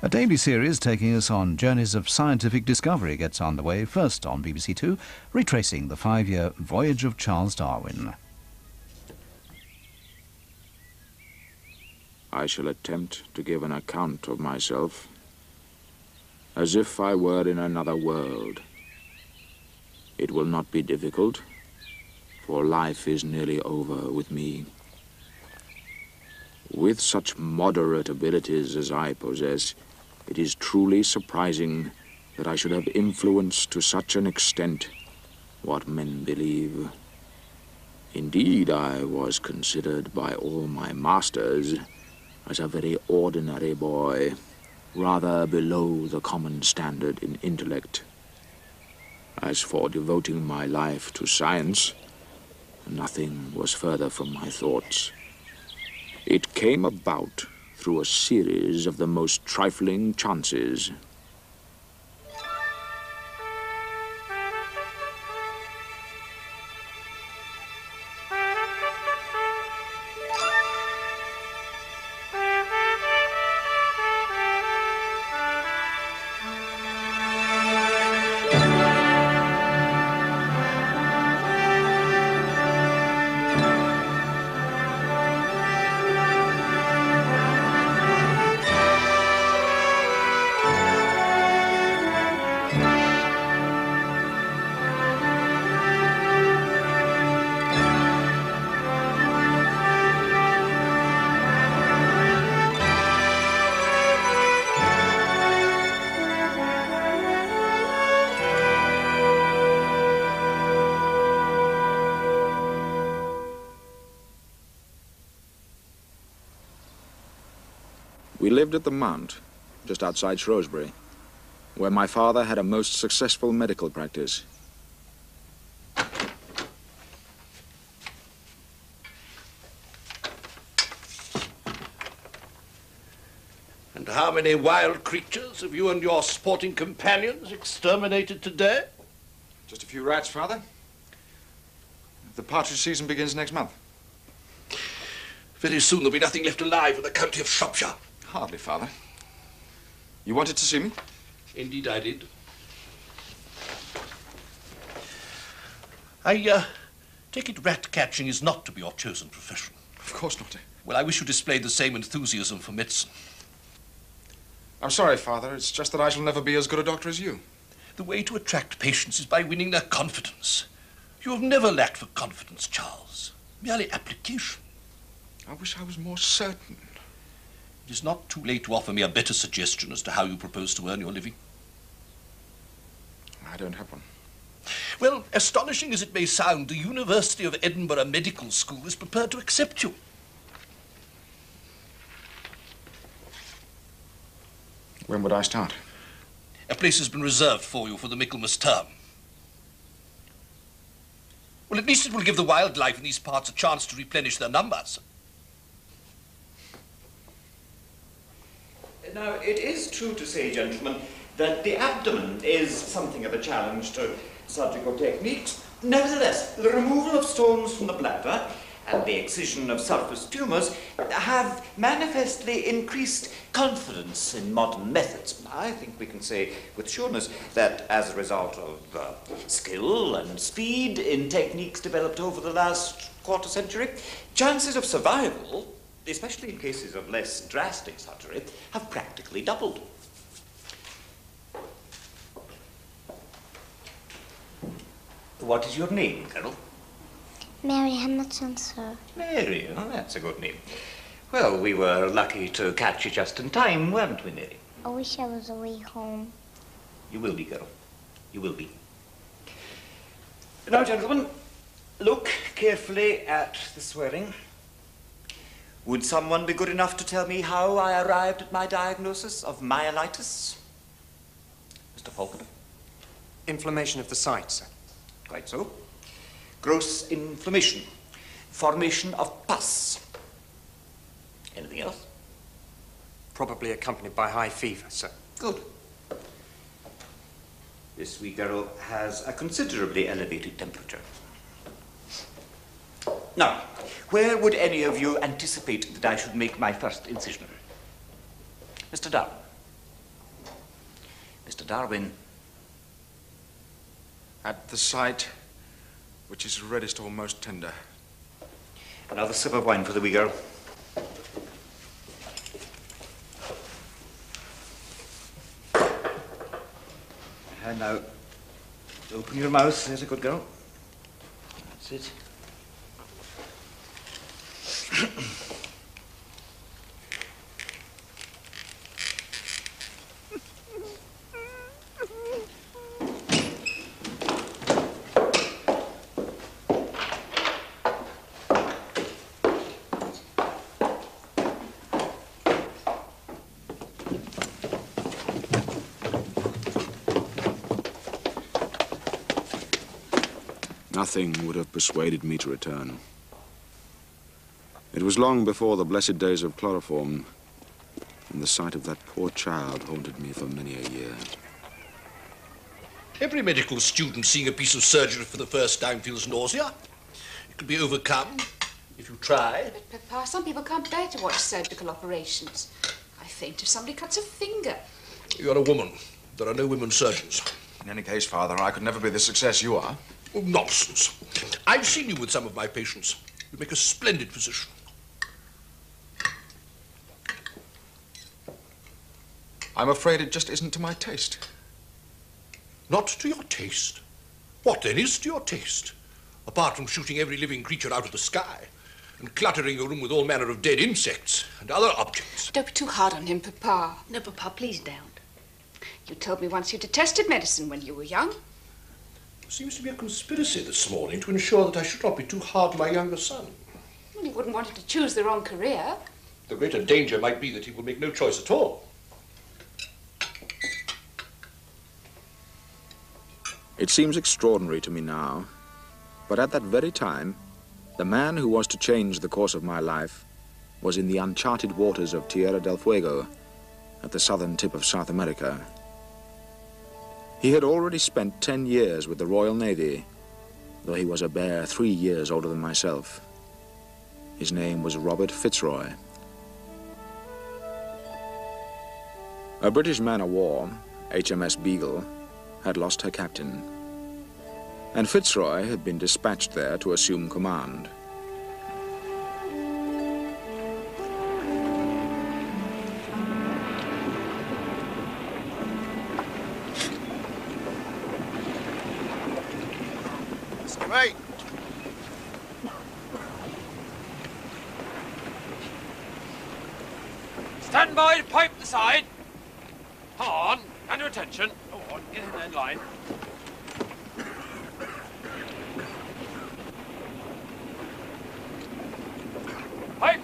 A daily series taking us on journeys of scientific discovery gets underway, first on BBC Two, retracing the 5-year voyage of Charles Darwin. I shall attempt to give an account of myself as if I were in another world. It will not be difficult, for life is nearly over with me. With such moderate abilities as I possess, it is truly surprising that I should have influenced to such an extent what men believe. Indeed, I was considered by all my masters as a very ordinary boy, rather below the common standard in intellect. As for devoting my life to science, nothing was further from my thoughts. It came about through a series of the most trifling chances. We lived at the Mount, just outside Shrewsbury, where my father had a most successful medical practice. And how many wild creatures have you and your sporting companions exterminated today? Just a few rats, Father. The partridge season begins next month. Very soon there'll be nothing left alive in the county of Shropshire. Hardly, Father. You wanted to see me? Indeed I did. I take it rat catching is not to be your chosen profession. Of course not. Well, I wish you displayed the same enthusiasm for medicine. I'm sorry, Father. It's just that I shall never be as good a doctor as you. The way to attract patients is by winning their confidence. You have never lacked for confidence, Charles. Merely application. I wish I was more certain. It is not too late to offer me a better suggestion as to how you propose to earn your living. I don't have one. Well, astonishing as it may sound, the University of Edinburgh Medical School is prepared to accept you. When would I start? A place has been reserved for you for the Michaelmas term. Well, at least it will give the wildlife in these parts a chance to replenish their numbers. Now, it is true to say, gentlemen, that the abdomen is something of a challenge to surgical techniques. Nevertheless, the removal of stones from the bladder and the excision of surface tumours have manifestly increased confidence in modern methods. I think we can say with sureness that as a result of skill and speed in techniques developed over the last quarter century, chances of survival, especially in cases of less drastic surgery, have practically doubled. What is your name, Colonel? Mary Hamilton, sir. Mary, oh, that's a good name. Well, we were lucky to catch you just in time, weren't we, Mary? I wish I was away home. You will be, girl. You will be. Now, gentlemen, look carefully at the swelling. Would someone be good enough to tell me how I arrived at my diagnosis of myelitis? Mr. Falconer? Inflammation of the site, sir. Quite so. Gross inflammation. Formation of pus. Anything else? Probably accompanied by high fever, sir. Good. This wee girl has a considerably elevated temperature. Now, where would any of you anticipate that I should make my first incision? Mr. Darwin. Mr. Darwin. At the site which is reddest or most tender. Another sip of wine for the wee girl. And now, open your mouth. There's a good girl. That's it. Nothing would have persuaded me to return. It was long before the blessed days of chloroform, and the sight of that poor child haunted me for many a year. Every medical student seeing a piece of surgery for the first time feels nausea. It can be overcome if you try. But, Papa, some people can't bear to watch surgical operations. I faint if somebody cuts a finger. You're a woman. There are no women surgeons. In any case, Father, I could never be the success you are. Oh, nonsense. I've seen you with some of my patients. You make a splendid physician. I'm afraid it just isn't to my taste. Not to your taste? What then is to your taste? Apart from shooting every living creature out of the sky and cluttering your room with all manner of dead insects and other objects. Don't be too hard on him, Papa. No, Papa, please don't. You told me once you detested medicine when you were young. There seems to be a conspiracy this morning to ensure that I should not be too hard on my younger son. Well, you wouldn't want him to choose the wrong career. The greater danger might be that he will make no choice at all. It seems extraordinary to me now, but at that very time, the man who was to change the course of my life was in the uncharted waters of Tierra del Fuego, at the southern tip of South America. He had already spent 10 years with the Royal Navy, though he was a bare 3 years older than myself. His name was Robert FitzRoy. A British man-of-war, HMS Beagle, had lost her captain, and FitzRoy had been dispatched there to assume command. Mate. Stand by to pipe the side. Come on, and your attention. Go on, get in that line. Pipe.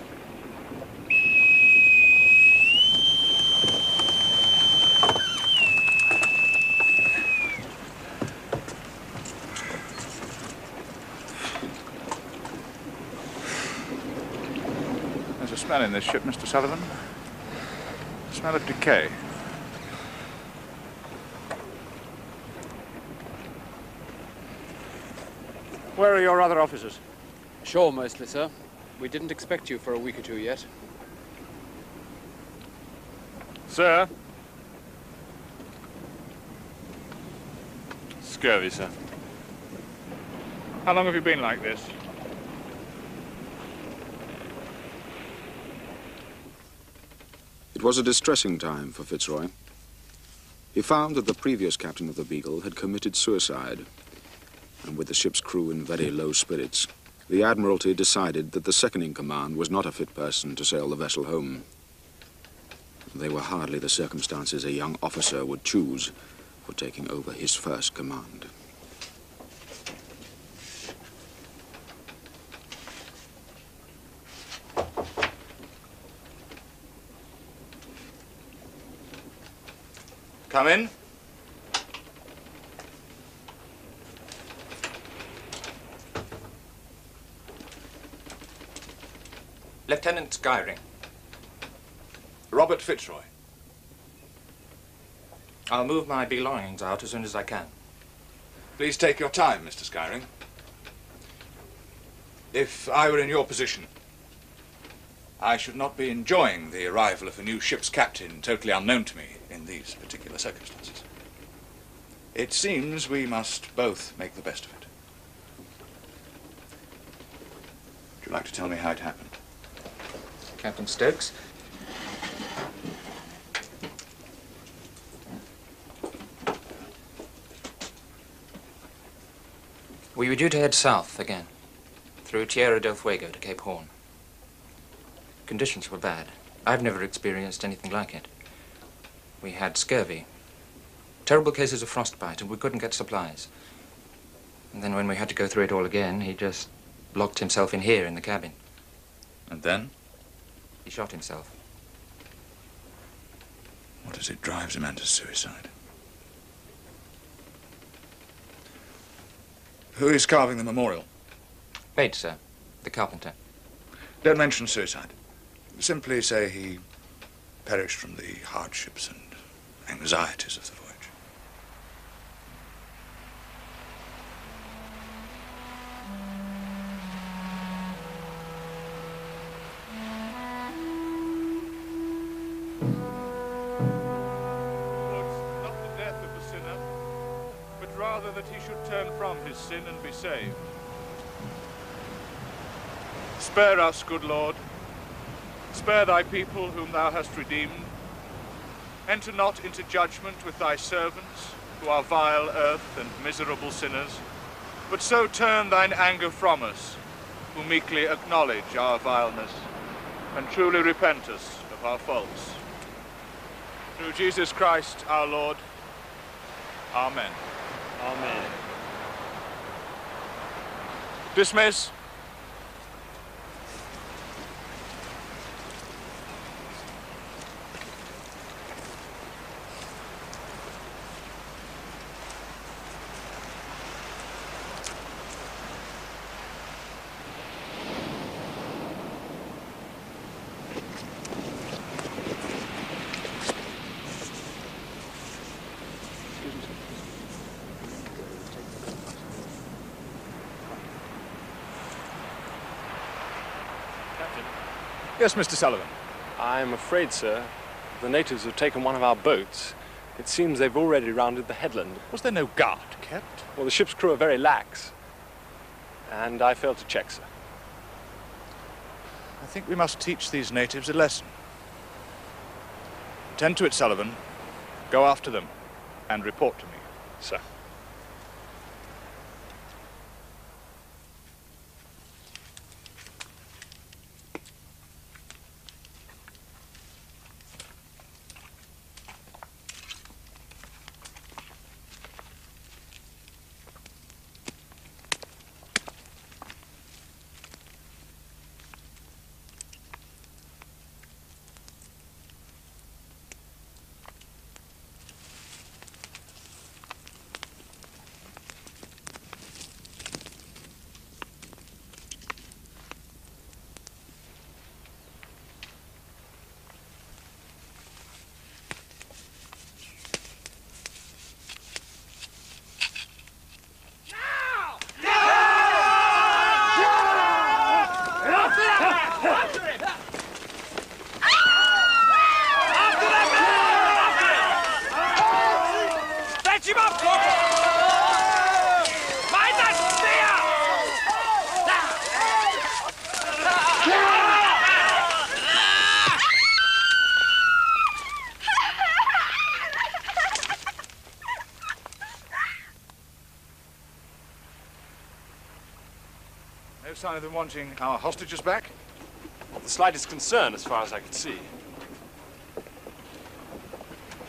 There's a smell in this ship, Mr. Sullivan. A smell of decay. Where are your other officers? Sure, mostly, sir. We didn't expect you for a week or two yet. Sir? Scurvy, sir. How long have you been like this? It was a distressing time for FitzRoy. He found that the previous captain of the Beagle had committed suicide, and with the ship's crew in very low spirits, the Admiralty decided that the second-in-command was not a fit person to sail the vessel home. They were hardly the circumstances a young officer would choose for taking over his first command. Come in. Lieutenant Skyring. Robert FitzRoy. I'll move my belongings out as soon as I can. Please take your time, Mr. Skyring. If I were in your position, I should not be enjoying the arrival of a new ship's captain totally unknown to me in these particular circumstances. It seems we must both make the best of it. Would you like to tell me how it happened? Captain Stokes? We were due to head south again, through Tierra del Fuego to Cape Horn. Conditions were bad. I've never experienced anything like it. We had scurvy, terrible cases of frostbite, and we couldn't get supplies. And then when we had to go through it all again, he just locked himself in here in the cabin. And then? He shot himself. What is it drives a man to suicide? Who is carving the memorial? Bates, sir. The carpenter. Don't mention suicide. Simply say he perished from the hardships and anxieties of the voyage. Not the death of the sinner, but rather that he should turn from his sin and be saved. Spare us, good Lord. Spare thy people whom thou hast redeemed. Enter not into judgment with thy servants, who are vile earth and miserable sinners, but so turn thine anger from us, who meekly acknowledge our vileness, and truly repent us of our faults. Through Jesus Christ our Lord. Amen. Amen. Dismiss. Yes, Mr. Sullivan. I'm afraid, sir, the natives have taken one of our boats. It seems they've already rounded the headland. Was there no guard kept? Well, the ship's crew are very lax. And I failed to check, sir. I think we must teach these natives a lesson. Attend to it, Sullivan. Go after them and report to me. Sir. No sign of them wanting our hostages back? Not the slightest concern, as far as I could see.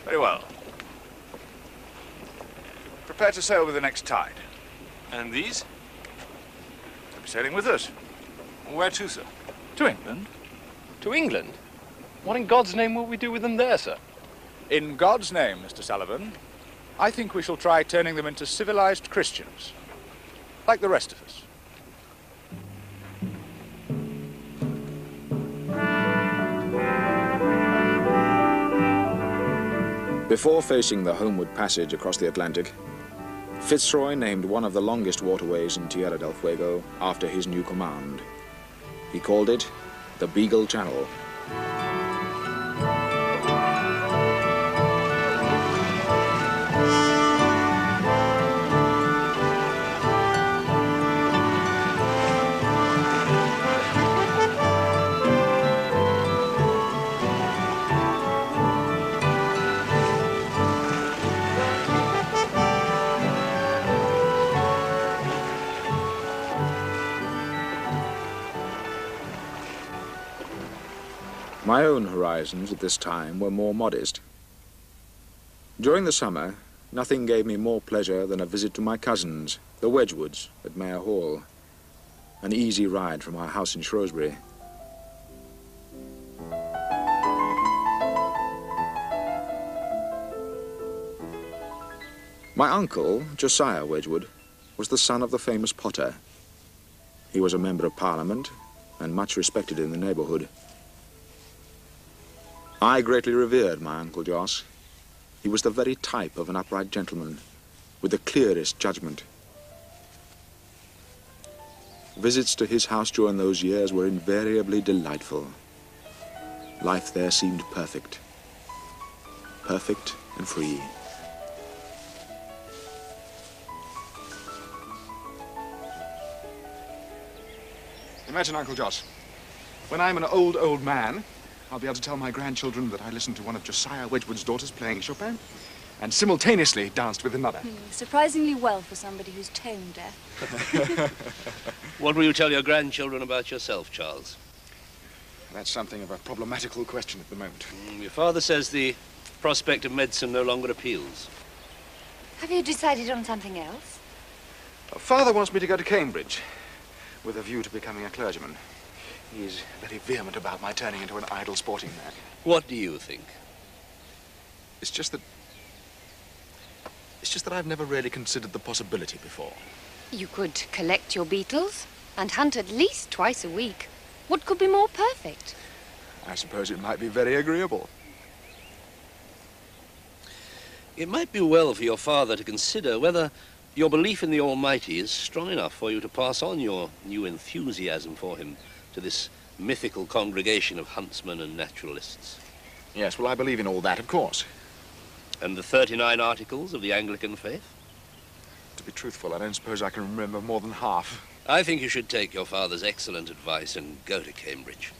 Very well. Prepare to sail with the next tide. And these? They'll be sailing with us. Where to, sir? To England. To England? What in God's name will we do with them there, sir? In God's name, Mr. Sullivan, I think we shall try turning them into civilized Christians, like the rest of us. Before facing the homeward passage across the Atlantic, FitzRoy named one of the longest waterways in Tierra del Fuego after his new command. He called it the Beagle Channel. My own horizons at this time were more modest. During the summer, nothing gave me more pleasure than a visit to my cousins, the Wedgwoods, at Mayor Hall. An easy ride from our house in Shrewsbury. My uncle, Josiah Wedgwood, was the son of the famous potter. He was a member of Parliament and much respected in the neighborhood. I greatly revered my Uncle Jos. He was the very type of an upright gentleman, with the clearest judgment. Visits to his house during those years were invariably delightful. Life there seemed perfect. Perfect and free. Imagine, Uncle Jos, when I'm an old man, I'll be able to tell my grandchildren that I listened to one of Josiah Wedgwood's daughters playing Chopin and simultaneously danced with another. Surprisingly well for somebody who's tone deaf. What will you tell your grandchildren about yourself, Charles? That's something of a problematical question at the moment. Your father says the prospect of medicine no longer appeals. Have you decided on something else? Father wants me to go to Cambridge with a view to becoming a clergyman. He's very vehement about my turning into an idle sporting man. What do you think? It's just that I've never really considered the possibility before. You could collect your beetles and hunt at least twice a week. What could be more perfect? I suppose it might be very agreeable. It might be well for your father to consider whether your belief in the Almighty is strong enough for you to pass on your new enthusiasm for him to this mythical congregation of huntsmen and naturalists. Yes, well, I believe in all that, of course. And the 39 articles of the Anglican faith? To be truthful, I don't suppose I can remember more than half. I think you should take your father's excellent advice and go to Cambridge.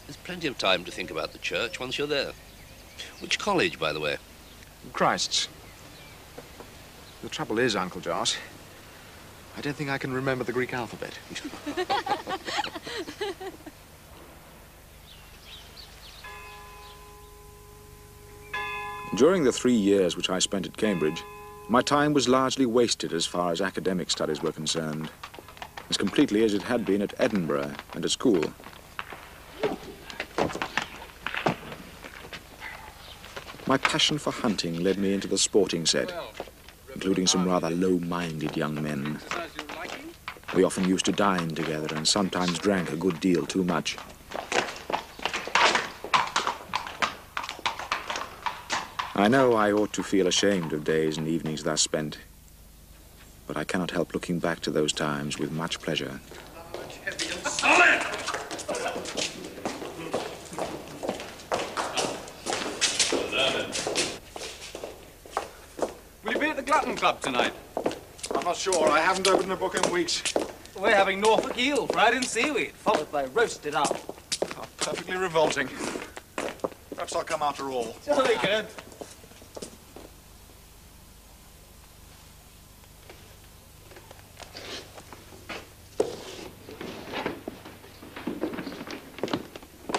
There's plenty of time to think about the church once you're there. Which college, by the way? Christ's. The trouble is, Uncle Jos, I don't think I can remember the Greek alphabet. During the 3 years which I spent at Cambridge, my time was largely wasted as far as academic studies were concerned, as completely as it had been at Edinburgh and at school. My passion for hunting led me into the sporting set, including some rather low-minded young men. We often used to dine together and sometimes drank a good deal too much. I know I ought to feel ashamed of days and evenings thus spent, but I cannot help looking back to those times with much pleasure. Will you be at the Glutton Club tonight? I'm not sure. I haven't opened a book in weeks. We're having Norfolk eel, fried in seaweed, followed by roasted up. Oh, perfectly revolting. Perhaps I'll come after all. Jolly good.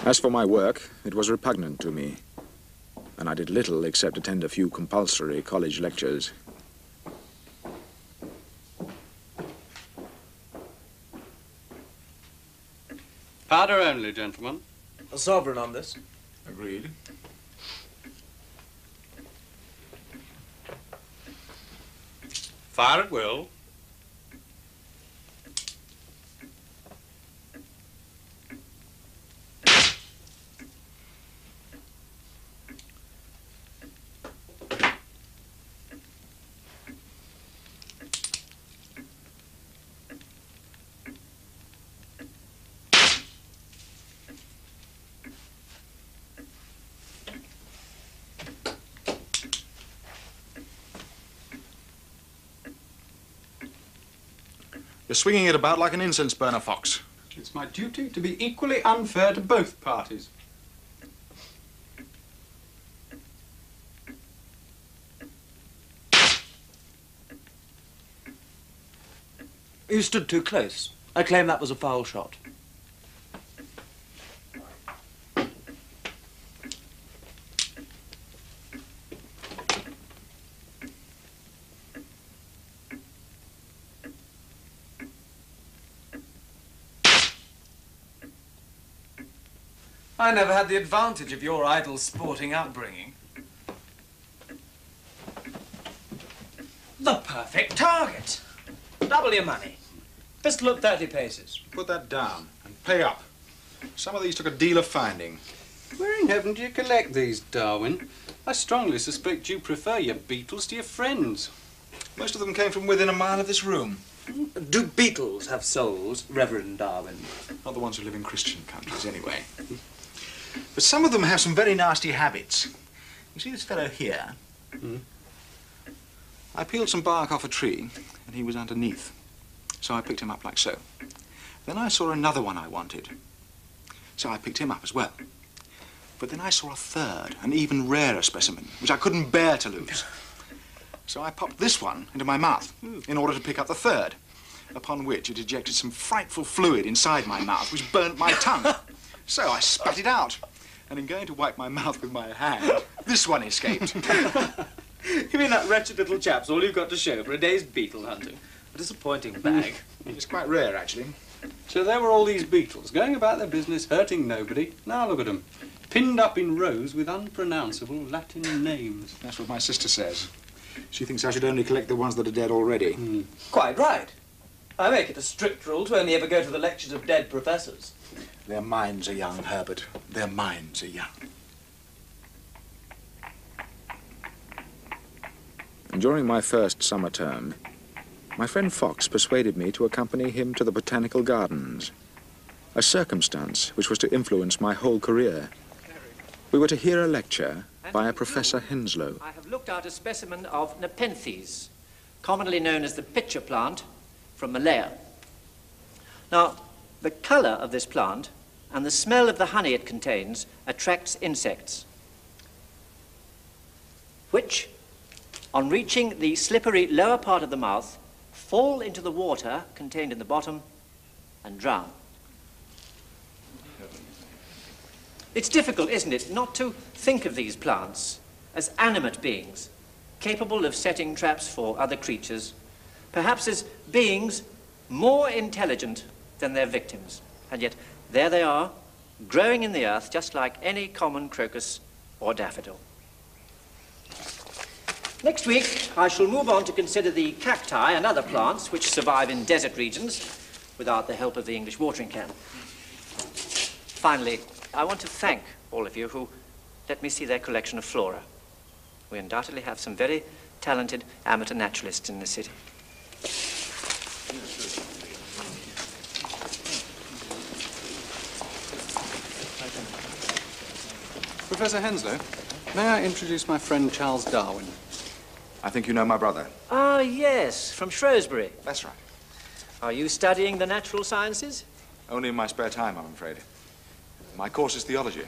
As for my work, it was repugnant to me, and I did little except attend a few compulsory college lectures. Powder only, gentlemen. A sovereign on this. Agreed. Fire at will. You're swinging it about like an incense burner fox. It's my duty to be equally unfair to both parties. You stood too close. I claim that was a foul shot. I never had the advantage of your idle sporting upbringing. The perfect target. Double your money. Pistol up 30 paces. Put that down and pay up. Some of these took a deal of finding. Where in heaven do you collect these, Darwin? I strongly suspect you prefer your beetles to your friends. Most of them came from within a mile of this room. Do beetles have souls, Reverend Darwin? Not the ones who live in Christian countries, anyway. But some of them have some very nasty habits. You see this fellow here? I peeled some bark off a tree, and he was underneath. So I picked him up like so. Then I saw another one I wanted. So I picked him up as well. But then I saw a third, an even rarer specimen, which I couldn't bear to lose. So I popped this one into my mouth in order to pick up the third, upon which it ejected some frightful fluid inside my mouth, which burnt my tongue. So I spat it out, and in going to wipe my mouth with my hand, this one escaped. You mean that wretched little chap's all you've got to show for a day's beetle hunting? A disappointing bag. It's quite rare, actually. So there were all these beetles, going about their business, hurting nobody. Now look at them, pinned up in rows with unpronounceable Latin names. That's what my sister says. She thinks I should only collect the ones that are dead already. Quite right. I make it a strict rule to only ever go to the lectures of dead professors. Their minds are young, Herbert. Their minds are young. During my first summer term, my friend Fox persuaded me to accompany him to the Botanical Gardens, a circumstance which was to influence my whole career. We were to hear a lecture by a Professor Henslow. I have looked out a specimen of Nepenthes, commonly known as the pitcher plant, from Malaya. Now, the colour of this plant and the smell of the honey it contains attracts insects, which, on reaching the slippery lower part of the mouth, fall into the water contained in the bottom and drown. It's difficult, isn't it, not to think of these plants as animate beings, capable of setting traps for other creatures, perhaps as beings more intelligent than their victims. And yet, there they are, growing in the earth just like any common crocus or daffodil. Next week, I shall move on to consider the cacti and other plants which survive in desert regions without the help of the English watering can. Finally, I want to thank all of you who let me see their collection of flora. We undoubtedly have some very talented amateur naturalists in the city. Professor Henslow, may I introduce my friend Charles Darwin? I think you know my brother. Ah, yes, from Shrewsbury. That's right. Are you studying the natural sciences? Only in my spare time, I'm afraid. My course is theology.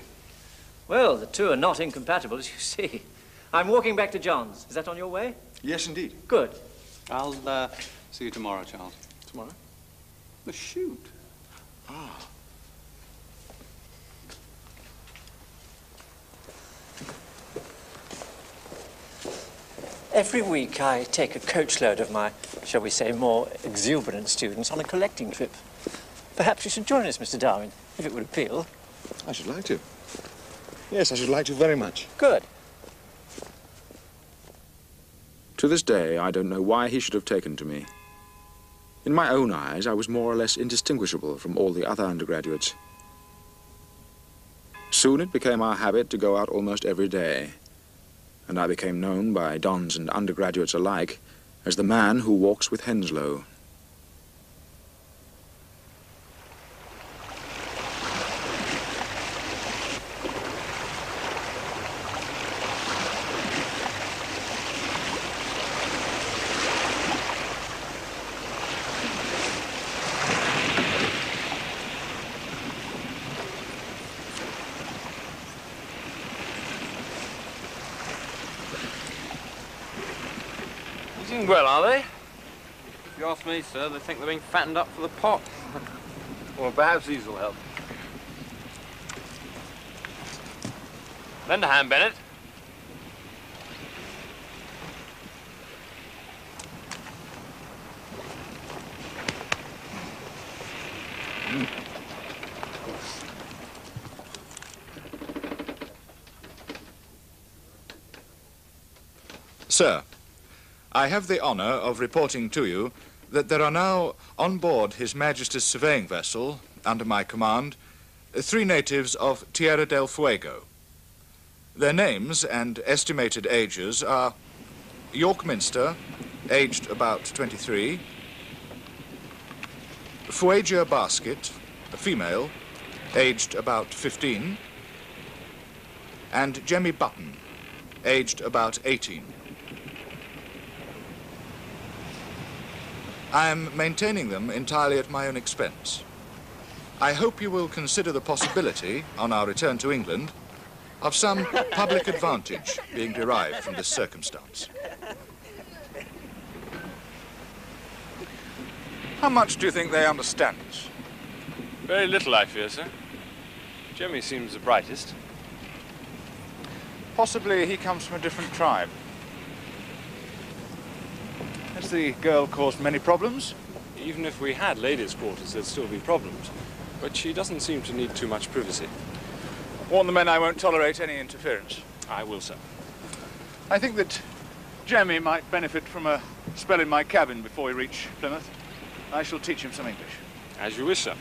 Well, the two are not incompatible, as you see. I'm walking back to John's. Is that on your way? Yes, indeed. Good. I'll see you tomorrow, Charles. Tomorrow? The shoot. Ah. Every week I take a coachload of my, shall we say, more exuberant students on a collecting trip. Perhaps you should join us, Mr. Darwin, if it would appeal. I should like to. Yes, I should like to very much. Good. To this day, I don't know why he should have taken to me. In my own eyes, I was more or less indistinguishable from all the other undergraduates. Soon it became our habit to go out almost every day, and I became known by dons and undergraduates alike as the man who walks with Henslow. Well, are they? If you ask me, sir, they think they're being fattened up for the pot. Well, perhaps these will help. Lend a hand, Bennett. Sir, I have the honour of reporting to you that there are now on board His Majesty's surveying vessel, under my command, 3 natives of Tierra del Fuego. Their names and estimated ages are York Minster, aged about 23, Fuegia Basket, a female, aged about 15, and Jemmy Button, aged about 18. I am maintaining them entirely at my own expense. I hope you will consider the possibility, on our return to England, of some public advantage being derived from this circumstance. How much do you think they understand us? Very little, I fear, sir. Jemmy seems the brightest. Possibly he comes from a different tribe. Has the girl caused many problems? Even if we had ladies' quarters, there'd still be problems. But she doesn't seem to need too much privacy. Warn the men I won't tolerate any interference. I will, sir. I think that Jemmy might benefit from a spell in my cabin before we reach Plymouth. I shall teach him some English. As you wish, sir.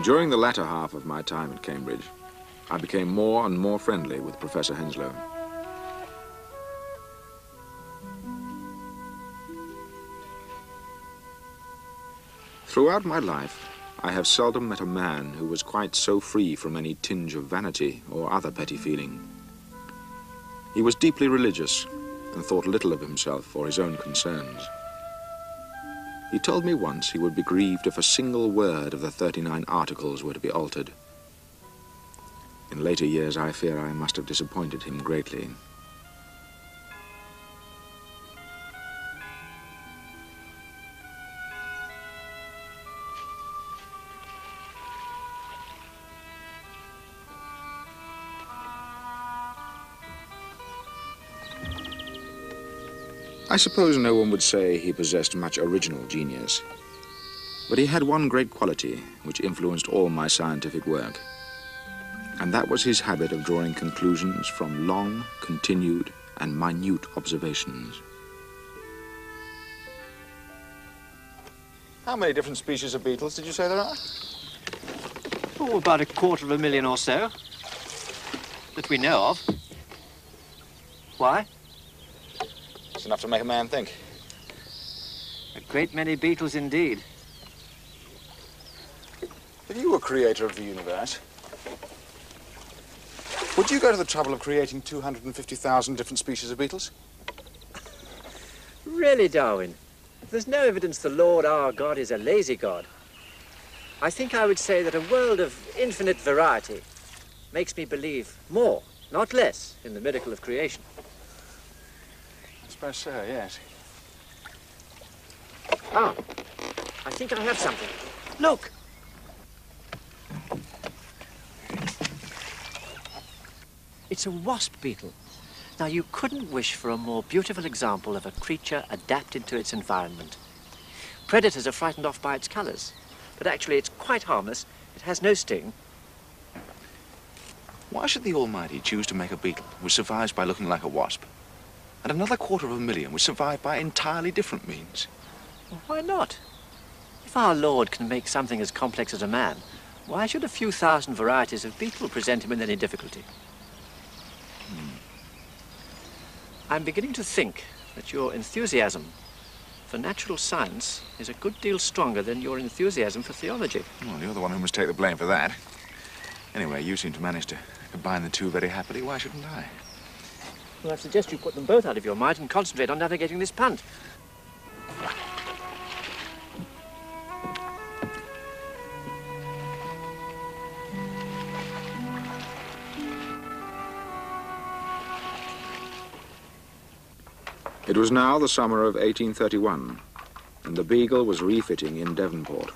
During the latter half of my time at Cambridge, I became more and more friendly with Professor Henslow. Throughout my life, I have seldom met a man who was quite so free from any tinge of vanity or other petty feeling. He was deeply religious and thought little of himself or his own concerns. He told me once he would be grieved if a single word of the 39 Articles were to be altered. In later years, I fear I must have disappointed him greatly. I suppose no one would say he possessed much original genius, but he had one great quality which influenced all my scientific work, and that was his habit of drawing conclusions from long, continued, and minute observations. How many different species of beetles did you say there are? Oh, about 250,000 or so, that we know of. Why? It's enough to make a man think. A great many beetles indeed. If you were creator of the universe, would you go to the trouble of creating 250,000 different species of beetles? Really, Darwin, there's no evidence the Lord our God is a lazy God. I think I would say that a world of infinite variety makes me believe more, not less, in the miracle of creation. I suppose so, yes. Ah, I think I have something. Look! It's a wasp beetle. Now, you couldn't wish for a more beautiful example of a creature adapted to its environment. Predators are frightened off by its colors, but actually it's quite harmless. It has no sting. Why should the Almighty choose to make a beetle which survives by looking like a wasp, and another 250,000 which survive by entirely different means? Well, why not? If our Lord can make something as complex as a man, why should a few thousand varieties of beetle present him with any difficulty? I'm beginning to think that your enthusiasm for natural science is a good deal stronger than your enthusiasm for theology. Well, you're the one who must take the blame for that. Anyway, you seem to manage to combine the two very happily. Why shouldn't I? Well, I suggest you put them both out of your mind and concentrate on navigating this punt. It was now the summer of 1831, and the Beagle was refitting in Devonport.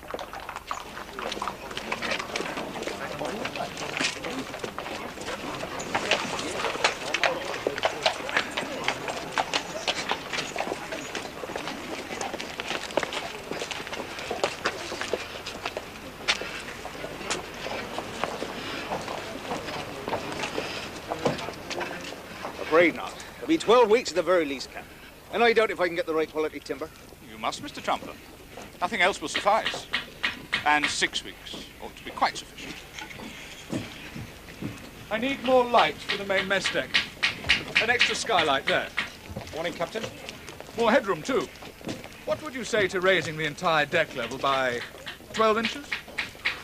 afraid not. It'll be 12 weeks at the very least, Captain. And I doubt if I can get the right quality timber. You must, Mr. Trumper. Nothing else will suffice. And 6 weeks ought to be quite sufficient. I need more light for the main mess deck. An extra skylight there. Morning, Captain. More headroom, too. What would you say to raising the entire deck level by 12 inches?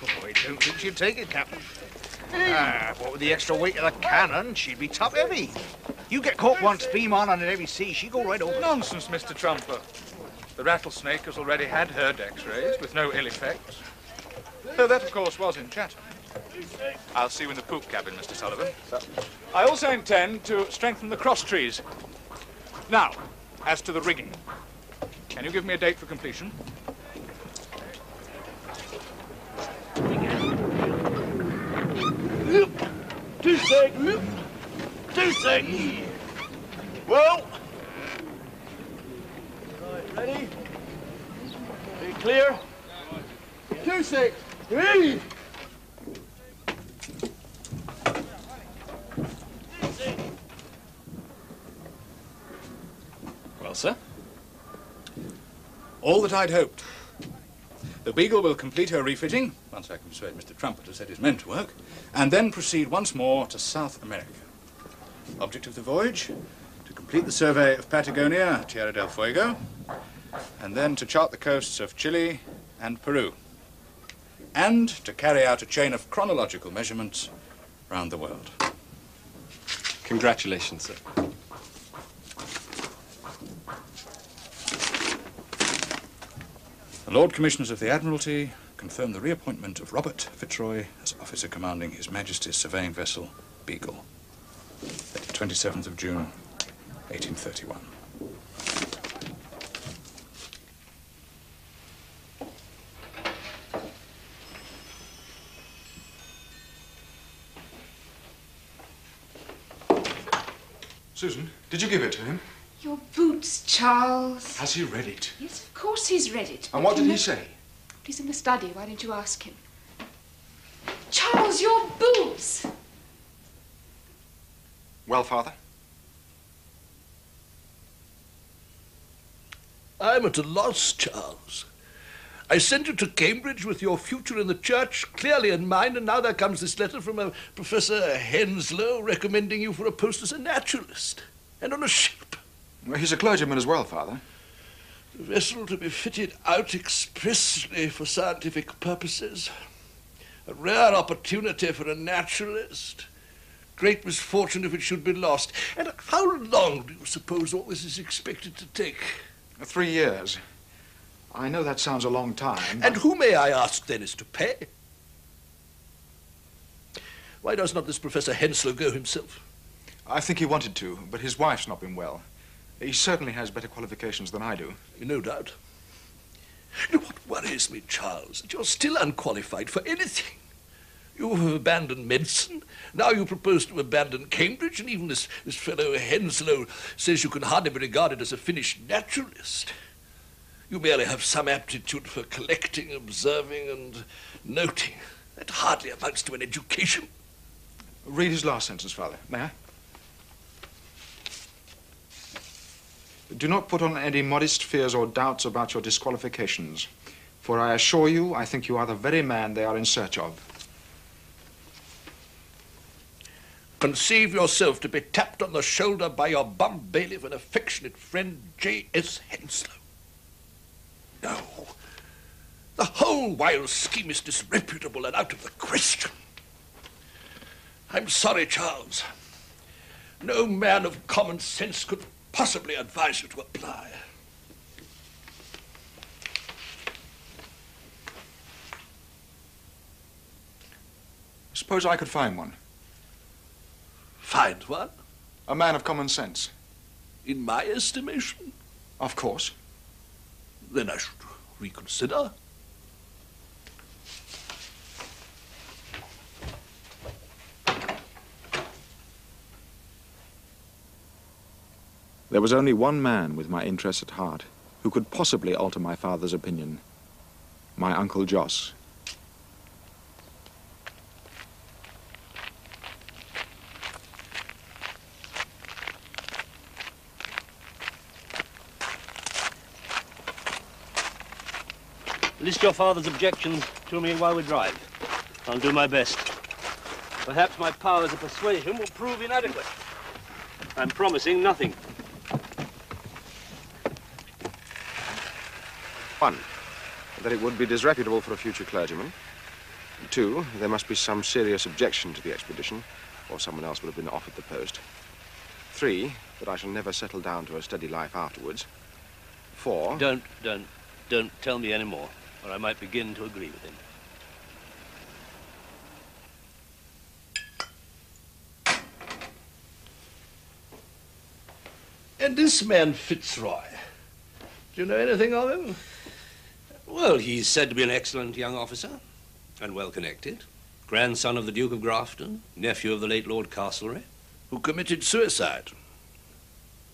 Oh, I don't think she'd take it, Captain. What with the extra weight of the cannon, she'd be top heavy. You get caught once, beam on a heavy sea, she'd go right over. Nonsense, Mr. Trumper. The Rattlesnake has already had her decks raised with no ill effects. Though that, of course, was in Chatham. I'll see you in the poop cabin, Mr. Sullivan. I also intend to strengthen the cross trees. Now, as to the rigging. Can you give me a date for completion? Two sec. Well. Right, ready? Are you clear? 2 6. 3. Well, sir? All that I'd hoped. The Beagle will complete her refitting, once I can persuade Mr. Trumper to set his men to work, and then proceed once more to South America. Object of the voyage, to complete the survey of Patagonia, Tierra del Fuego, and then to chart the coasts of Chile and Peru, and to carry out a chain of chronological measurements round the world. Congratulations, sir. The Lord Commissioners of the Admiralty confirm the reappointment of Robert FitzRoy as officer commanding His Majesty's surveying vessel, Beagle, dated 27th of June, 1831. Susan, did you give it to him? Your boots, Charles. Has he read it? Yes, of course he's read it. And what did he say? He's in the study. Why don't you ask him? Charles, your boots! Well, Father? I'm at a loss, Charles. I sent you to Cambridge with your future in the church clearly in mind, and now there comes this letter from a Professor Henslow recommending you for a post as a naturalist and on a ship. Well, he's a clergyman as well, Father. The vessel to be fitted out expressly for scientific purposes. A rare opportunity for a naturalist. Great misfortune if it should be lost. And how long do you suppose all this is expected to take? 3 years. I know that sounds a long time. And who, may I ask, then, is to pay? Why does not this Professor Henslow go himself? I think he wanted to, but his wife's not been well. He certainly has better qualifications than I do. No doubt. You know what worries me, Charles? That you're still unqualified for anything. You have abandoned medicine. Now you propose to abandon Cambridge, and even this fellow Henslow says you can hardly be regarded as a finished naturalist. You merely have some aptitude for collecting, observing, and noting. That hardly amounts to an education. Read his last sentence, Father. May I? Do not put on any modest fears or doubts about your disqualifications, for I assure you, I think you are the very man they are in search of. Conceive yourself to be tapped on the shoulder by your bum bailiff and affectionate friend, J.S. Henslow. No. The whole wild scheme is disreputable and out of the question. I'm sorry, Charles. No man of common sense could possibly advise you to apply. Suppose I could find one. Find one? A man of common sense. In my estimation? Of course. Then I should reconsider. There was only one man with my interests at heart who could possibly alter my father's opinion. My Uncle Jos. List your father's objections to me while we drive. I'll do my best. Perhaps my powers of persuasion will prove inadequate. I'm promising nothing. 1, that it would be disreputable for a future clergyman. 2, there must be some serious objection to the expedition, or someone else would have been offered the post. 3, that I shall never settle down to a steady life afterwards. 4... Don't tell me any more, or I might begin to agree with him. And this man FitzRoy, do you know anything of him? Well, he's said to be an excellent young officer, and well-connected. Grandson of the Duke of Grafton, nephew of the late Lord Castlereagh. Who committed suicide.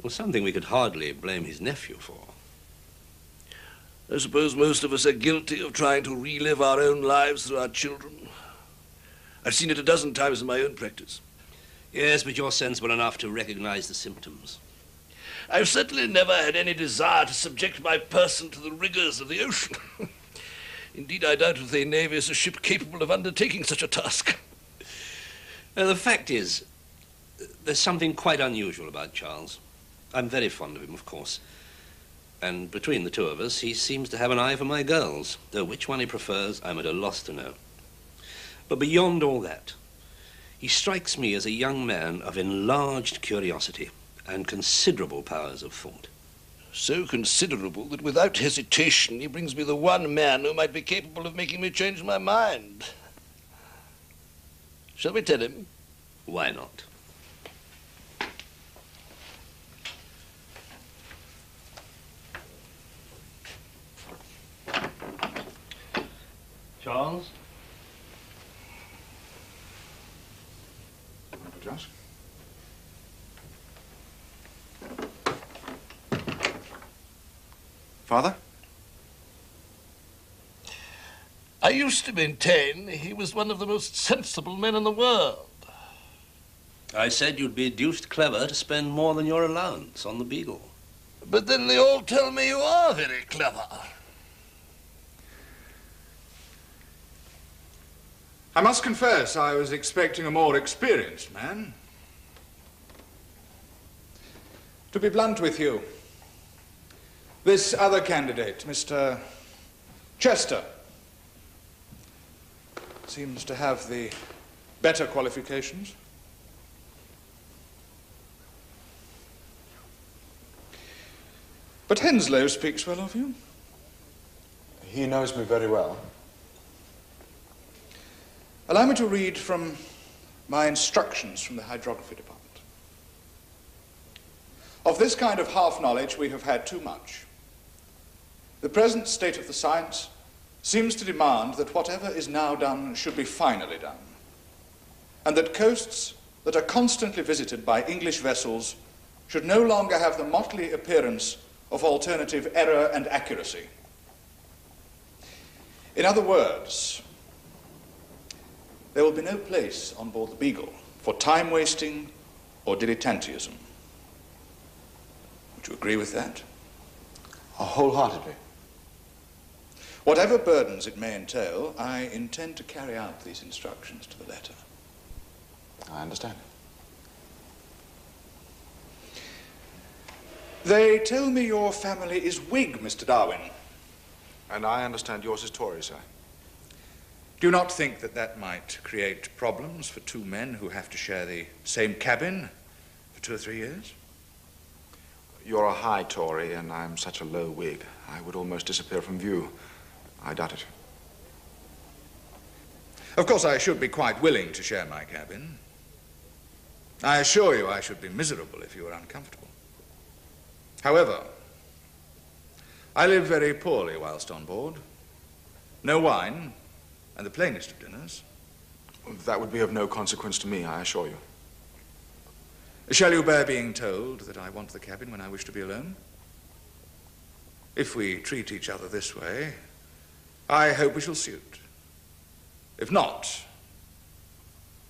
Well, something we could hardly blame his nephew for. I suppose most of us are guilty of trying to relive our own lives through our children. I've seen it a dozen times in my own practice. Yes, but you're sensible enough to recognize the symptoms. I've certainly never had any desire to subject my person to the rigors of the ocean. Indeed, I doubt if the Navy is a ship capable of undertaking such a task. The fact is, there's something quite unusual about Charles. I'm very fond of him, of course. And between the two of us, he seems to have an eye for my girls, though which one he prefers, I'm at a loss to know. But beyond all that, he strikes me as a young man of enlarged curiosity and considerable powers of thought. So considerable that without hesitation he brings me the one man who might be capable of making me change my mind. Shall we tell him? Why not? Charles? Uncle Josh? Father? I used to maintain he was one of the most sensible men in the world. I said you'd be deuced clever to spend more than your allowance on the Beagle. But then they all tell me you are very clever. I must confess, I was expecting a more experienced man. To be blunt with you, this other candidate, Mr. Chester, seems to have the better qualifications. But Henslow speaks well of you. He knows me very well. Allow me to read from my instructions from the hydrography department. Of this kind of half-knowledge we have had too much. The present state of the science seems to demand that whatever is now done should be finally done, and that coasts that are constantly visited by English vessels should no longer have the motley appearance of alternative error and accuracy. In other words, there will be no place on board the Beagle for time-wasting or dilettanteism. Would you agree with that? Wholeheartedly. Whatever burdens it may entail, I intend to carry out these instructions to the letter. I understand. They tell me your family is Whig, Mr. Darwin. And I understand yours is Tory, sir. Do you not think that that might create problems for two men who have to share the same cabin for 2 or 3 years? You're a high Tory, and I'm such a low Whig. I would almost disappear from view. I doubt it. Of course, I should be quite willing to share my cabin. I assure you I should be miserable if you were uncomfortable. However, I live very poorly whilst on board. No wine, and the plainest of dinners. That would be of no consequence to me, I assure you. Shall you bear being told that I want the cabin when I wish to be alone? If we treat each other this way, I hope we shall suit. If not,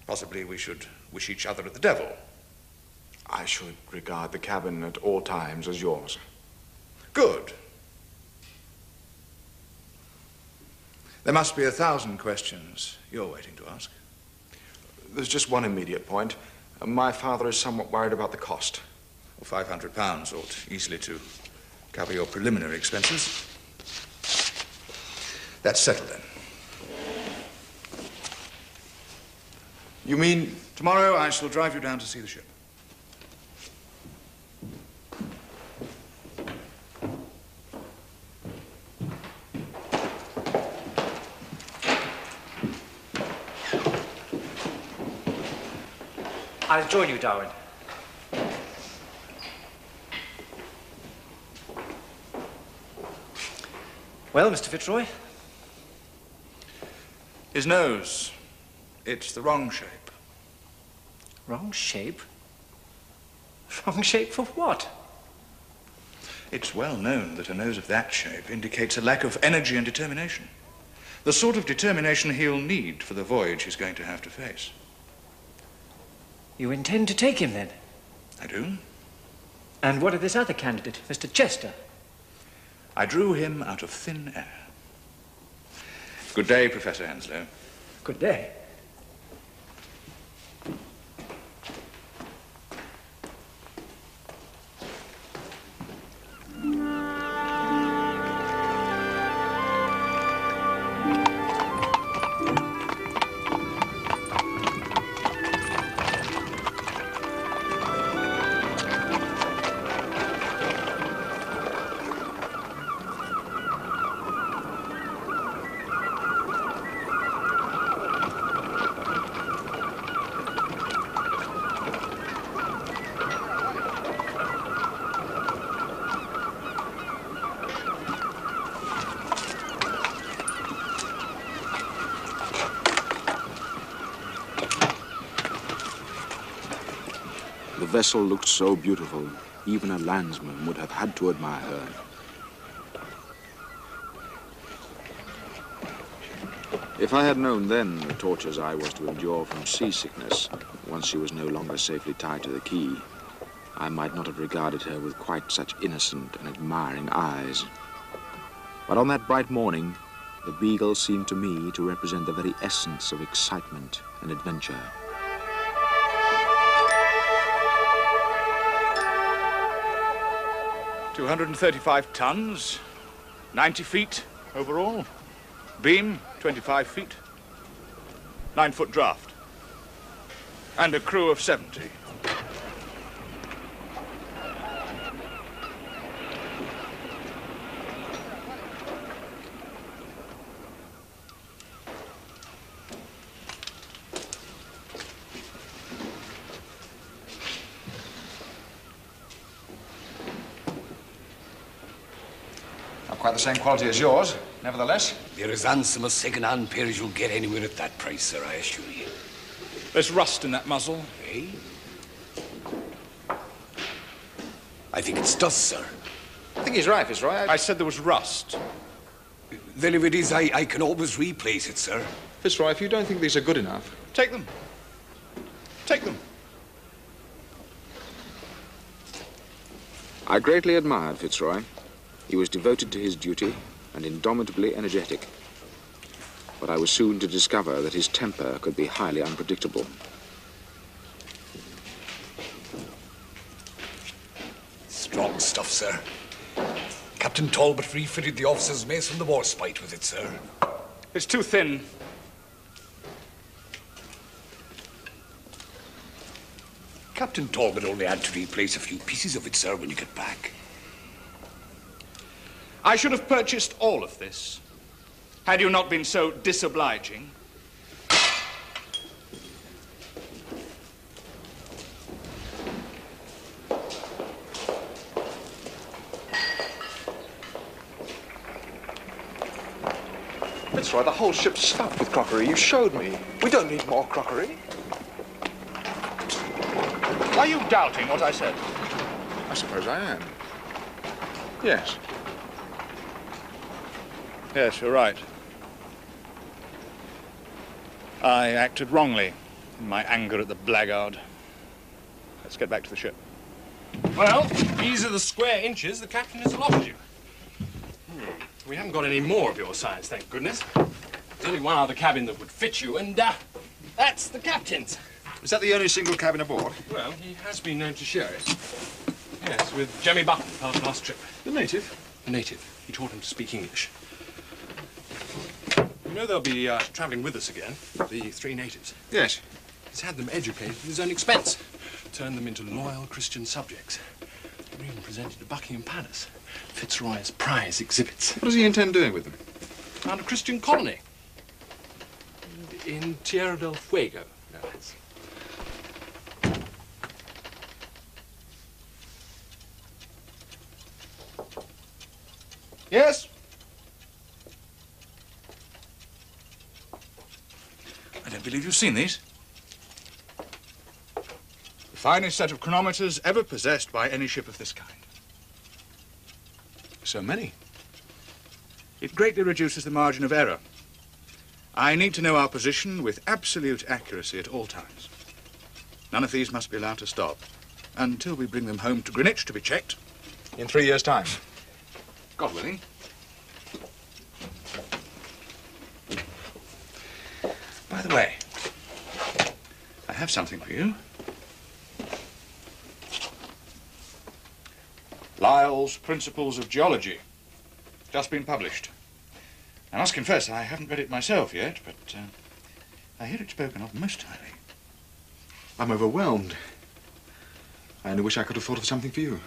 possibly we should wish each other at the devil. I should regard the cabin at all times as yours. Good. There must be 1,000 questions you're waiting to ask. There's just one immediate point. My father is somewhat worried about the cost. Well, £500 ought easily to cover your preliminary expenses. That's settled then. You mean? Tomorrow I shall drive you down to see the ship. I'll join you, Darwin. Well, Mr. FitzRoy? His nose. It's the wrong shape. Wrong shape? Wrong shape for what? It's well known that a nose of that shape indicates a lack of energy and determination. The sort of determination he'll need for the voyage he's going to have to face. You intend to take him, then? I do. And what of this other candidate, Mr. Chester? I drew him out of thin air. Good day, Professor Henslow. Good day. The vessel looked so beautiful, even a landsman would have had to admire her. If I had known then the tortures I was to endure from seasickness, once she was no longer safely tied to the quay, I might not have regarded her with quite such innocent and admiring eyes. But on that bright morning, the Beagle seemed to me to represent the very essence of excitement and adventure. "235 tons, 90 feet overall, beam 25 feet, 9-foot draft, and a crew of 70. Quite the same quality as yours, nevertheless. They're as handsome a second-hand pair as you'll get anywhere at that price, sir, I assure you. There's rust in that muzzle. Eh? I think it's dust, sir. I think he's right, FitzRoy. I said there was rust. Then if it is, I can always replace it, sir. FitzRoy, if you don't think these are good enough... Take them. Take them. I greatly admired FitzRoy. He was devoted to his duty and indomitably energetic. But I was soon to discover that his temper could be highly unpredictable. Strong stuff, sir. Captain Talbot refitted the officer's mess from the warspite with it, sir. It's too thin. Captain Talbot only had to replace a few pieces of it, sir, when you get back. I should have purchased all of this, had you not been so disobliging. FitzRoy, the whole ship's stuffed with crockery. You showed me. We don't need more crockery. Are you doubting what I said? I suppose I am. Yes. Yes, you're right. I acted wrongly in my anger at the blackguard. Let's get back to the ship. Well, these are the square inches the captain has allotted you. We haven't got any more of your size, thank goodness. There's only one other cabin that would fit you, and that's the captain's. Is that the only single cabin aboard? Well, he has been known to share it. Yes, with Jemmy Button last trip. The native? The native. He taught him to speak English. You know they'll be travelling with us again, the 3 natives. Yes. He's had them educated at his own expense. Turned them into loyal Christian subjects. They're even presented to Buckingham Palace. FitzRoy's prize exhibits. What does he intend doing with them? Found a Christian colony. In Tierra del Fuego, no less. Yes? I don't believe you've seen these. The finest set of chronometers ever possessed by any ship of this kind. So many. It greatly reduces the margin of error. I need to know our position with absolute accuracy at all times. None of these must be allowed to stop until we bring them home to Greenwich to be checked in 3 years' time. God willing. By the way, I have something for you. Lyell's Principles of Geology. Just been published. I must confess I haven't read it myself yet, but I hear it spoken of most highly. I'm overwhelmed. I only wish I could have thought of something for you.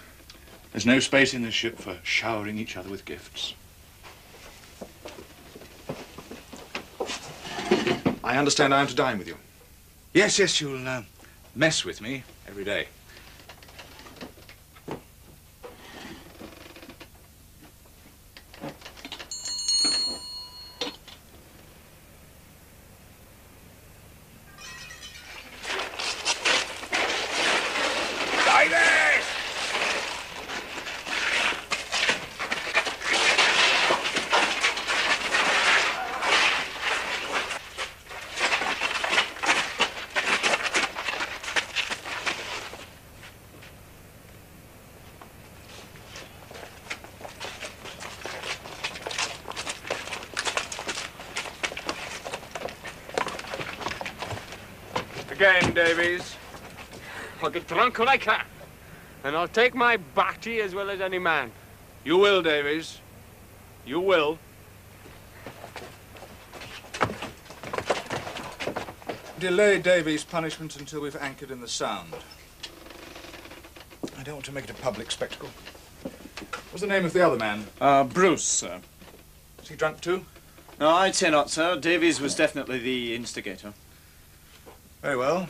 There's no space in this ship for showering each other with gifts. I understand I am to dine with you. Yes, yes, you'll mess with me every day. Again, Davies. I'll get drunk when I can. And I'll take my batty as well as any man. You will, Davies. You will. Delay Davies' punishment until we've anchored in the Sound. I don't want to make it a public spectacle. What's the name of the other man? Bruce, sir. Was he drunk too? No, I'd say not, sir. Davies was definitely the instigator. Very well.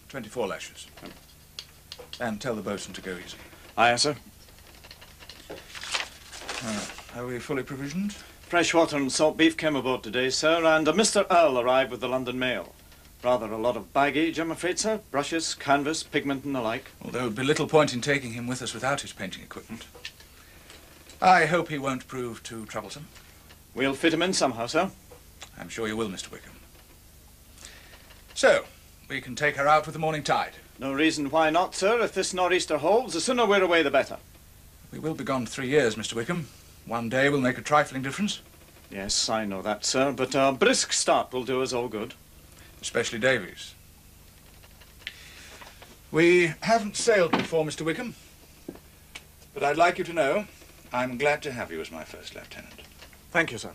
24 lashes. And tell the boatswain to go easy. Aye, sir. Are we fully provisioned? Fresh water and salt beef came aboard today, sir, and a Mr. Earl arrived with the London mail. Rather a lot of baggage, I'm afraid, sir. Brushes, canvas, pigment and the like. Well, there would be little point in taking him with us without his painting equipment. I hope he won't prove too troublesome. We'll fit him in somehow, sir. I'm sure you will, Mr. Wickham. So, we can take her out with the morning tide. No reason why not, sir. If this nor'easter holds, the sooner we're away, the better. We will be gone 3 years, Mr. Wickham. One day will make a trifling difference. Yes, I know that, sir, but a brisk start will do us all good. Especially Davies. We haven't sailed before, Mr. Wickham. But I'd like you to know I'm glad to have you as my first lieutenant. Thank you, sir.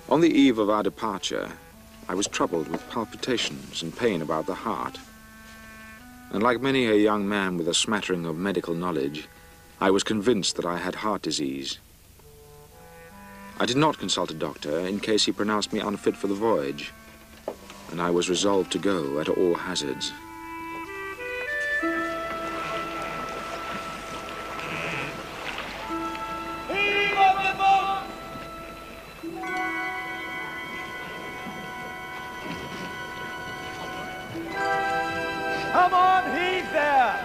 On the eve of our departure, I was troubled with palpitations and pain about the heart. And like many a young man with a smattering of medical knowledge, I was convinced that I had heart disease. I did not consult a doctor in case he pronounced me unfit for the voyage, and I was resolved to go at all hazards. Come on, heave there!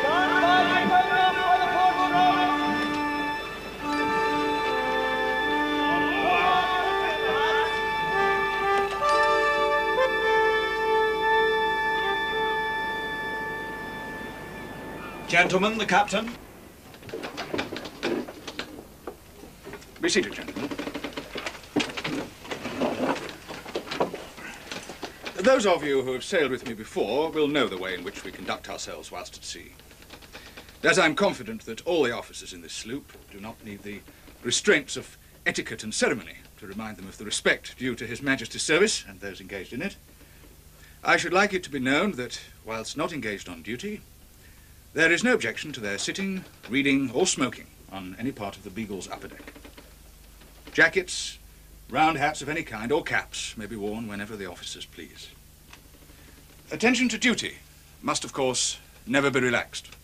Stand by, Gentlemen, the captain. Be seated, gentlemen. Those of you who have sailed with me before will know the way in which we conduct ourselves whilst at sea. As I'm confident that all the officers in this sloop do not need the restraints of etiquette and ceremony to remind them of the respect due to His Majesty's service and those engaged in it, I should like it to be known that, whilst not engaged on duty, there is no objection to their sitting, reading, or smoking on any part of the Beagle's upper deck. Jackets, round hats of any kind, or caps may be worn whenever the officers please. Attention to duty must, of course, never be relaxed.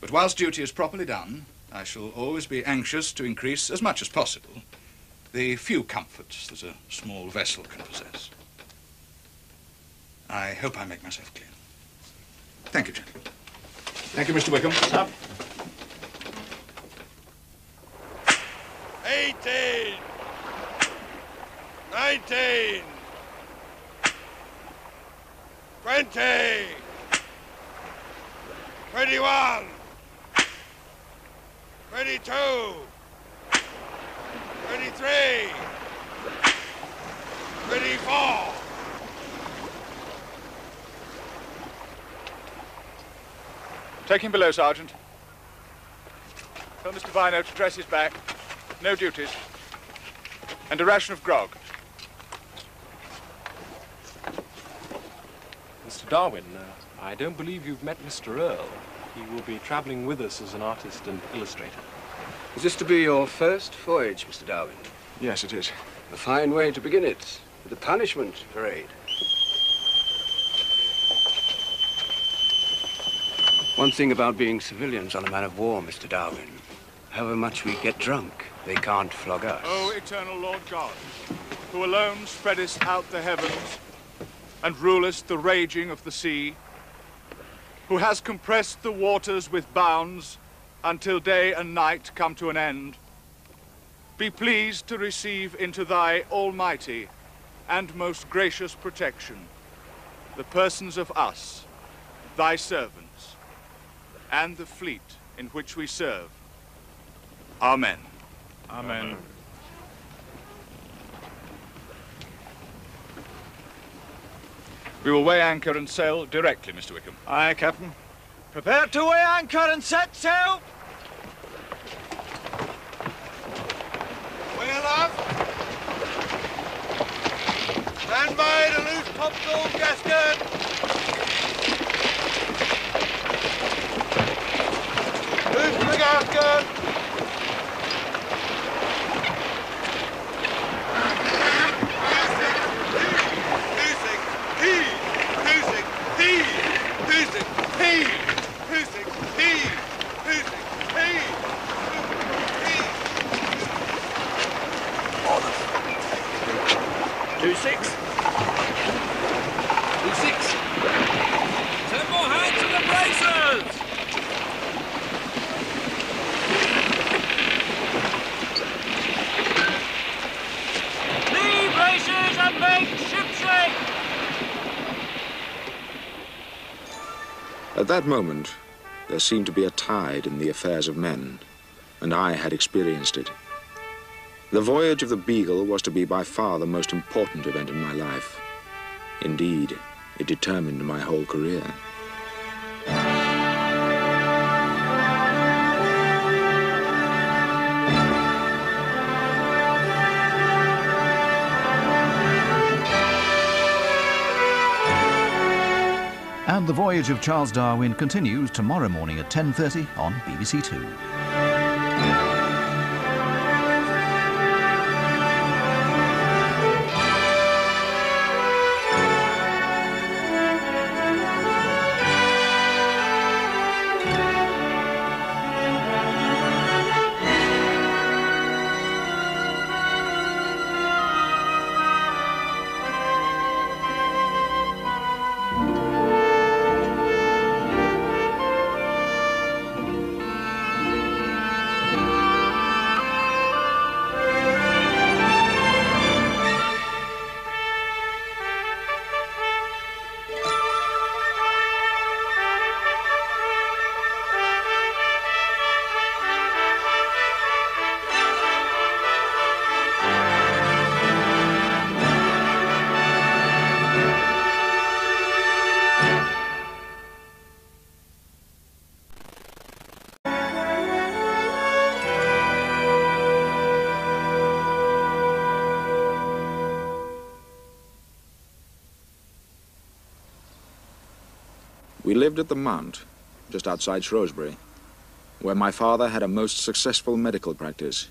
But whilst duty is properly done, I shall always be anxious to increase, as much as possible, the few comforts that a small vessel can possess. I hope I make myself clear. Thank you, gentlemen. Thank you, Mr. Wickham. 18, 19, 20, 21, 22, 23, 24. Take him below, Sergeant. Tell Mr. Vino to dress his back. No duties. And a ration of grog. Mr. Darwin, I don't believe you've met Mr. Earl. He will be travelling with us as an artist and illustrator. Is this to be your first voyage, Mr. Darwin? Yes, it is. A fine way to begin it, with a punishment parade. One thing about being civilians on a man of war, Mr. Darwin, however much we get drunk, they can't flog us. O eternal Lord God, who alone spreadest out the heavens and rulest the raging of the sea, who has compressed the waters with bounds until day and night come to an end, be pleased to receive into thy almighty and most gracious protection the persons of us, thy servants, and the fleet in which we serve. Amen. Amen. We will weigh anchor and sail directly, Mr. Wickham. Aye, Captain. Prepare to weigh anchor and set sail. Weigh aloft. Stand by to loose topsail gasket. Loose the gasket. At that moment, there seemed to be a tide in the affairs of men, and I had experienced it. The voyage of the Beagle was to be by far the most important event in my life. Indeed, it determined my whole career. And the voyage of Charles Darwin continues tomorrow morning at 10:30 on BBC Two. We lived at the Mount, just outside Shrewsbury, where my father had a most successful medical practice.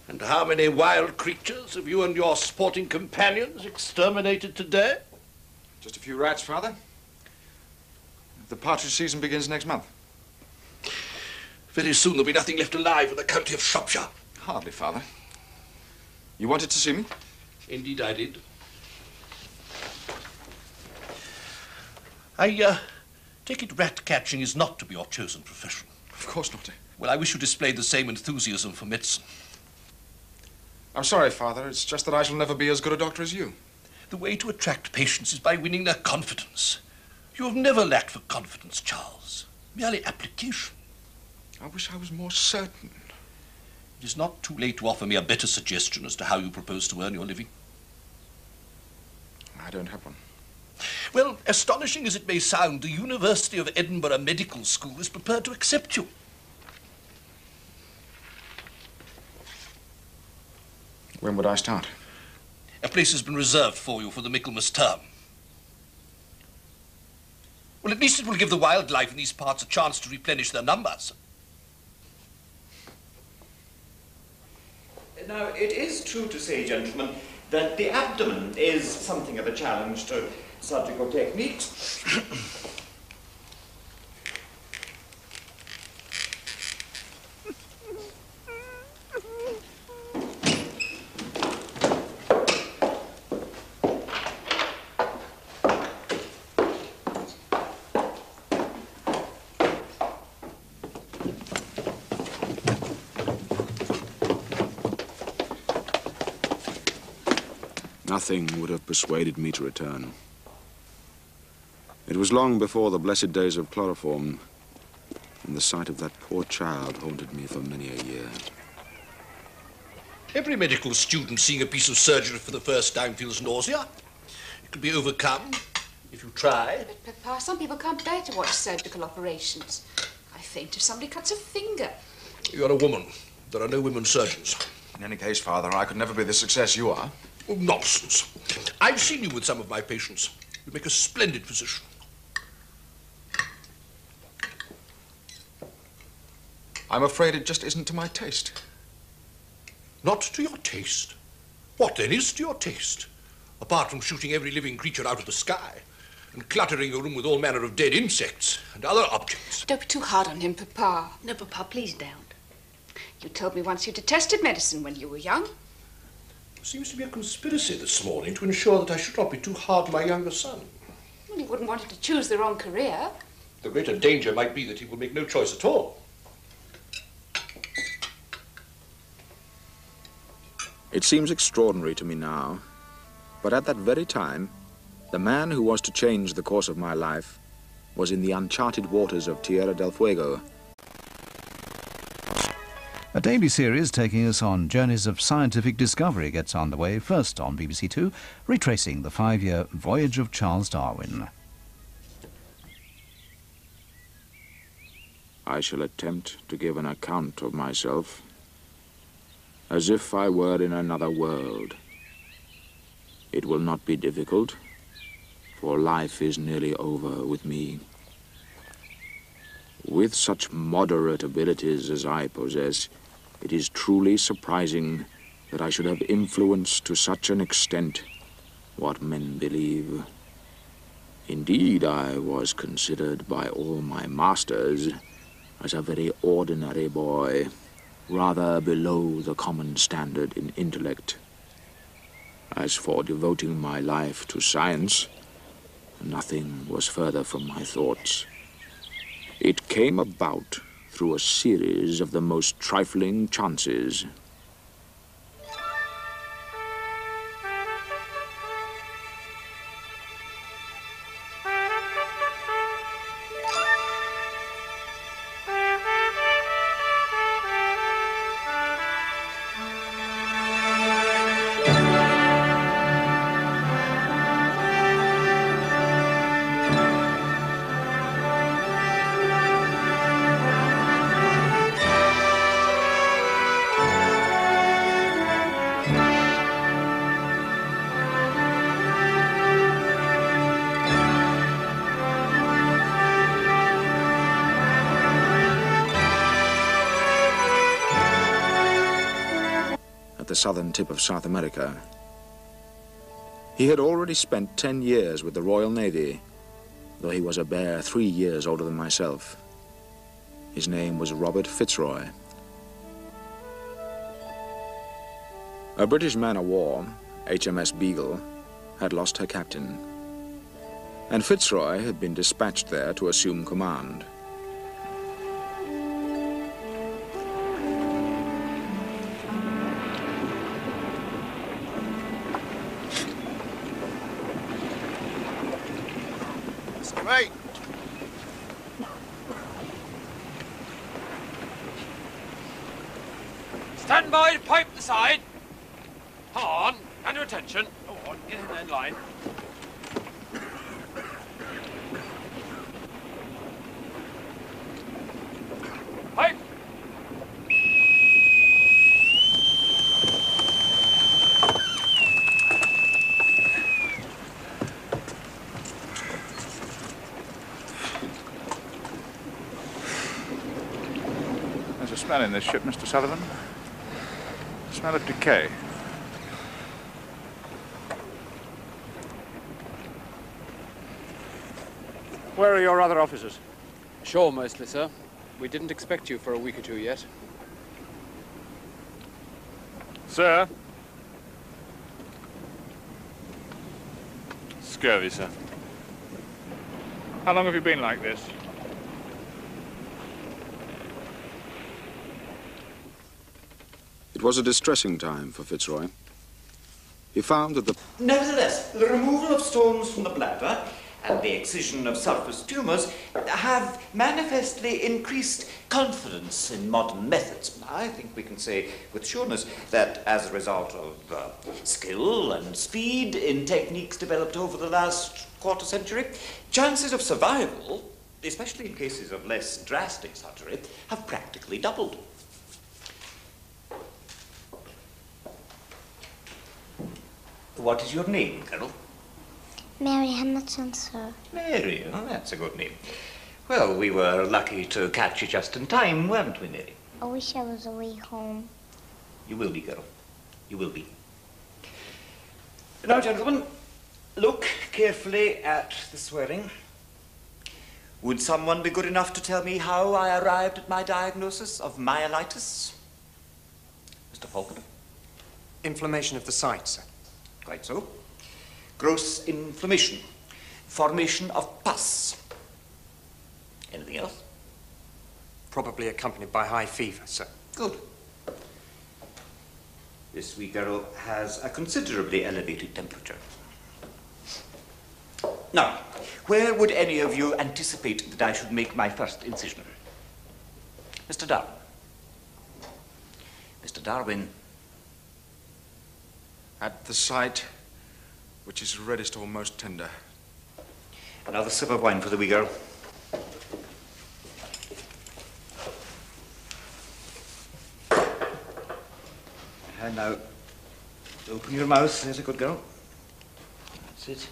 And how many wild creatures have you and your sporting companions exterminated today? Just a few rats, Father. The partridge season begins next month. Very soon there'll be nothing left alive in the county of Shropshire. Hardly, Father. You wanted to see me? Indeed I did. I take it rat catching is not to be your chosen profession. Of course not. Well, I wish you displayed the same enthusiasm for medicine. I'm sorry, Father. It's just that I shall never be as good a doctor as you. The way to attract patients is by winning their confidence. You have never lacked for confidence, Charles. Merely application. I wish I was more certain. It is not too late to offer me a better suggestion as to how you propose to earn your living. I don't have one. Well, astonishing as it may sound, the University of Edinburgh Medical School is prepared to accept you. When would I start? A place has been reserved for you for the Michaelmas term. Well, at least it will give the wildlife in these parts a chance to replenish their numbers. Now, it is true to say, gentlemen, that the abdomen is something of a challenge to surgical techniques. Nothing would have persuaded me to return. It was long before the blessed days of chloroform, and the sight of that poor child haunted me for many a year. Every medical student seeing a piece of surgery for the first time feels nausea. It can be overcome if you try. But, Papa, some people can't bear to watch surgical operations. I faint if somebody cuts a finger. You're a woman. There are no women surgeons. In any case, Father, I could never be the success you are. Oh, nonsense. I've seen you with some of my patients. You make a splendid physician. I'm afraid it just isn't to my taste. Not to your taste? What then is to your taste? Apart from shooting every living creature out of the sky and cluttering your room with all manner of dead insects and other objects. Don't be too hard on him, Papa. No, Papa, please don't. You told me once you detested medicine when you were young. There seems to be a conspiracy this morning to ensure that I should not be too hard on my younger son. Well, you wouldn't want him to choose the wrong career. The greater danger might be that he will make no choice at all. It seems extraordinary to me now, but at that very time, the man who was to change the course of my life was in the uncharted waters of Tierra del Fuego. A daily series taking us on journeys of scientific discovery gets underway, first on BBC Two, retracing the 5-year Voyage of Charles Darwin. I shall attempt to give an account of myself as if I were in another world. It will not be difficult, for life is nearly over with me. With such moderate abilities as I possess, it is truly surprising that I should have influenced to such an extent what men believe. Indeed, I was considered by all my masters as a very ordinary boy, rather below the common standard in intellect. As for devoting my life to science, nothing was further from my thoughts. It came about through a series of the most trifling chances. the southern tip of South America. He had already spent 10 years with the Royal Navy, though he was a bare 3 years older than myself. His name was Robert FitzRoy. A British man-of-war, HMS Beagle, had lost her captain, and FitzRoy had been dispatched there to assume command. Mate! Stand by to pipe the side. Come on, and your attention. Go on, get in that line. Pipe! There's a smell in this ship, Mr. Sullivan. A smell of decay. Where are your other officers? Sure, mostly, sir. We didn't expect you for a week or two yet. Sir? Scurvy, sir. How long have you been like this? It was a distressing time for FitzRoy. He found that the... Nevertheless, the removal of stones from the bladder and the excision of surface tumours have manifestly increased confidence in modern methods. I think we can say with sureness that as a result of skill and speed in techniques developed over the last quarter century, chances of survival, especially in cases of less drastic surgery, have practically doubled. What is your name, Colonel? Mary Hamilton, sir. Mary, oh, that's a good name. Well, we were lucky to catch you just in time, weren't we, Mary? I wish I was away home. You will be, girl. You will be. Now, gentlemen, look carefully at the swearing. Would someone be good enough to tell me how I arrived at my diagnosis of myelitis? Mr. Falconer? Inflammation of the site, sir. Quite so. Gross inflammation. Formation of pus. Anything else? Probably accompanied by high fever, sir. Good. This wee girl has a considerably elevated temperature. Now, where would any of you anticipate that I should make my first incision? Mr. Darwin. Mr. Darwin. At the site, which is reddest or most tender. Another sip of wine for the wee girl. And now, open your mouth, there's a good girl. That's it.